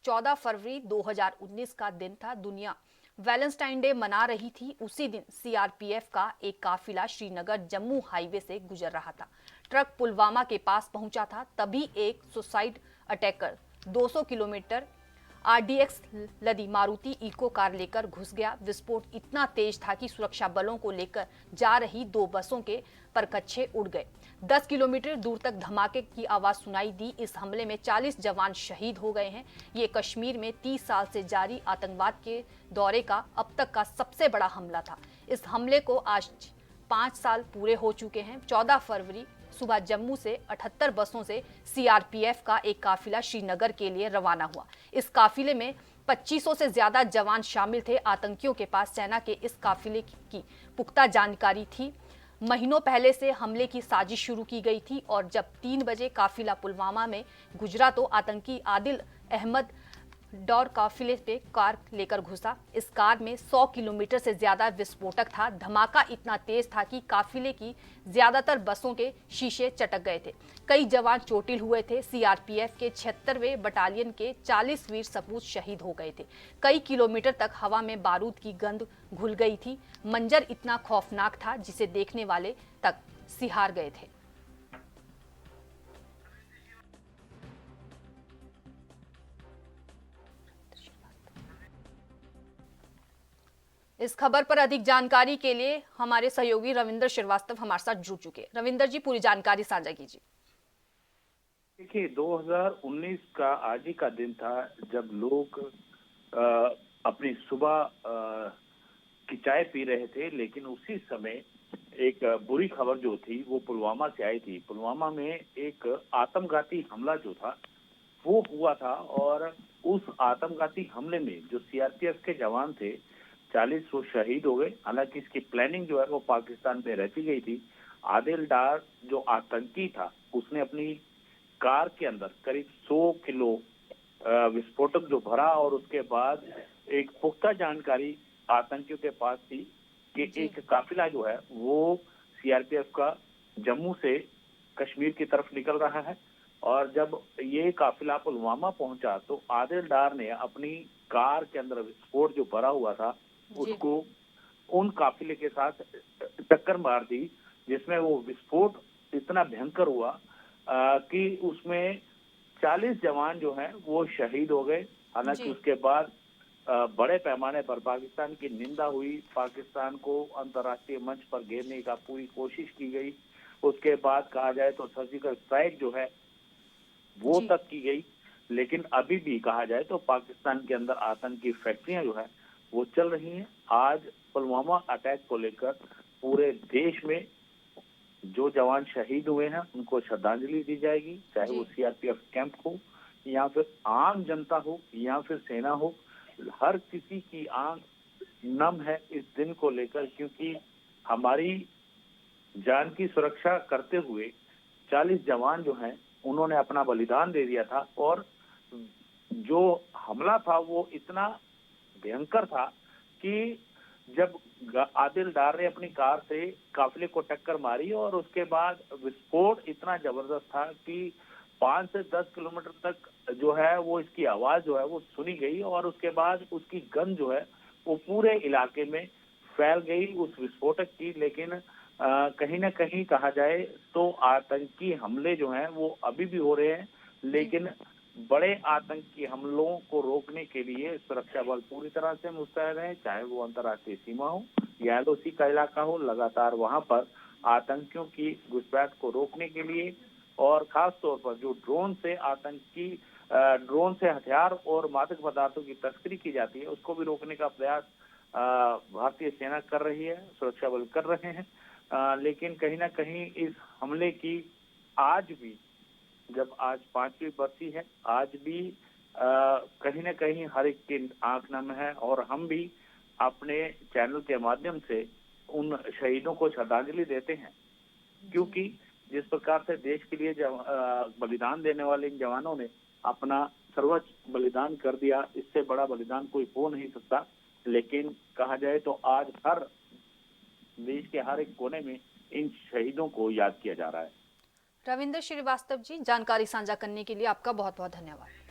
14 फरवरी 2019 का दिन था। दुनिया वैलेंटाइन डे मना रही थी। उसी दिन सीआरपीएफ का एक काफिला श्रीनगर जम्मू हाईवे से गुजर रहा था। ट्रक पुलवामा के पास पहुंचा था, तभी एक सुसाइड अटैकर 200 किलोमीटर आरडीएक्स लदी मारुति इको कार लेकर घुस गया। विस्फोट इतना तेज था कि सुरक्षा बलों को लेकर जा रही 2 बसों के परखच्चे उड़ गए। 10 किलोमीटर दूर तक धमाके की आवाज सुनाई दी। इस हमले में 40 जवान शहीद हो गए हैं। ये कश्मीर में 30 साल से जारी आतंकवाद के दौरे का अब तक का सबसे बड़ा हमला था। इस हमले को आज 5 साल पूरे हो चुके हैं। 14 फरवरी सुबह जम्मू से 78 बसों से सीआरपीएफ का एक काफिला श्रीनगर के लिए रवाना हुआ। इस काफिले में 2500 से ज्यादा जवान शामिल थे। आतंकियों के पास सेना के इस काफिले की पुख्ता जानकारी थी। महीनों पहले से हमले की साजिश शुरू की गई थी और जब 3 बजे काफिला पुलवामा में गुजरा तो आतंकी आदिल अहमद डॉर काफिले पे कार लेकर घुसा। इस कार में 100 किलोमीटर से ज्यादा विस्फोटक था। धमाका इतना तेज था कि काफिले की ज्यादातर बसों के शीशे चटक गए थे। कई जवान चोटिल हुए थे। सीआरपीएफ के 76वें बटालियन के 40 वीर सपूत शहीद हो गए थे। कई किलोमीटर तक हवा में बारूद की गंध घुल गई थी। मंजर इतना खौफनाक था जिसे देखने वाले तक सिहार गए थे। इस खबर पर अधिक जानकारी के लिए हमारे सहयोगी रविंद्र श्रीवास्तव हमारे साथ जुड़ चुके हैं। रविंद्र जी, पूरी जानकारी साझा कीजिए। देखिए, 2019 का आज ही का दिन था जब लोग अपनी सुबह की चाय पी रहे थे, लेकिन उसी समय एक बुरी खबर जो थी वो पुलवामा से आई थी। पुलवामा में एक आत्मघाती हमला जो था वो हुआ था और उस आत्मघाती हमले में जो सीआरपीएफ के जवान थे 40 वो शहीद हो गए। हालांकि इसकी प्लानिंग जो है वो पाकिस्तान में रची गई थी। आदिल डार जो आतंकी था उसने अपनी कार के अंदर करीब 100 किलो विस्फोटक जो भरा और उसके बाद एक पुख्ता जानकारी आतंकियों के पास थी कि एक काफिला जो है वो सीआरपीएफ का जम्मू से कश्मीर की तरफ निकल रहा है। और जब ये काफिला पुलवामा पहुंचा तो आदिल डार ने अपनी कार के अंदर विस्फोट जो भरा हुआ था उसको उन काफिले के साथ टक्कर मार दी, जिसमें वो विस्फोट इतना भयंकर हुआ कि उसमें 40 जवान जो हैं वो शहीद हो गए। हालांकि उसके बाद बड़े पैमाने पर पाकिस्तान की निंदा हुई, पाकिस्तान को अंतर्राष्ट्रीय मंच पर घेरने का पूरी कोशिश की गई। उसके बाद कहा जाए तो सर्जिकल स्ट्राइक जो है वो तक की गई, लेकिन अभी भी कहा जाए तो पाकिस्तान के अंदर आतंकी फैक्ट्रियां जो है वो चल रही हैं। आज पुलवामा अटैक को लेकर पूरे देश में जो जवान शहीद हुए हैं उनको श्रद्धांजलि दी जाएगी, चाहे वो सीआरपीएफ कैंप हो या फिर आम जनता हो या फिर सेना हो। हर किसी की आंख नम है इस दिन को लेकर, क्योंकि हमारी जान की सुरक्षा करते हुए 40 जवान जो हैं उन्होंने अपना बलिदान दे दिया था। और जो हमला था वो इतना भयंकर था कि जब आदिल डार ने अपनी कार से काफिले को टक्कर मारी और उसके बाद विस्फोट इतना जबरदस्त था कि 5 से 10 किलोमीटर तक जो है वो इसकी आवाज जो है वो सुनी गई और उसके बाद उसकी गंध जो है वो पूरे इलाके में फैल गई उस विस्फोटक की। लेकिन कहीं ना कहीं कहा जाए तो आतंकी हमले जो हैं वो अभी भी हो रहे हैं, लेकिन बड़े आतंकी हमलों को रोकने के लिए सुरक्षा बल पूरी तरह से मुस्तैद है, चाहे वो अंतर्राष्ट्रीय सीमा हो या एलओसी का इलाका हो। लगातार वहां पर आतंकियों की घुसपैठ को रोकने के लिए और खास तौर पर जो ड्रोन से हथियार और मादक पदार्थों की तस्करी की जाती है उसको भी रोकने का प्रयास भारतीय सेना कर रही है, सुरक्षा बल कर रहे हैं। लेकिन कहीं ना कहीं इस हमले की आज भी, जब आज 5वीं बरसी है, आज भी कहीं ना कहीं हर एक की आंख नम है और हम भी अपने चैनल के माध्यम से उन शहीदों को श्रद्धांजलि देते हैं, क्योंकि जिस प्रकार से देश के लिए बलिदान देने वाले इन जवानों ने अपना सर्वोच्च बलिदान कर दिया, इससे बड़ा बलिदान कोई हो नहीं सकता। लेकिन कहा जाए तो आज हर देश के हर एक कोने में इन शहीदों को याद किया जा रहा है। रविंद्र श्रीवास्तव जी, जानकारी साझा करने के लिए आपका बहुत बहुत धन्यवाद।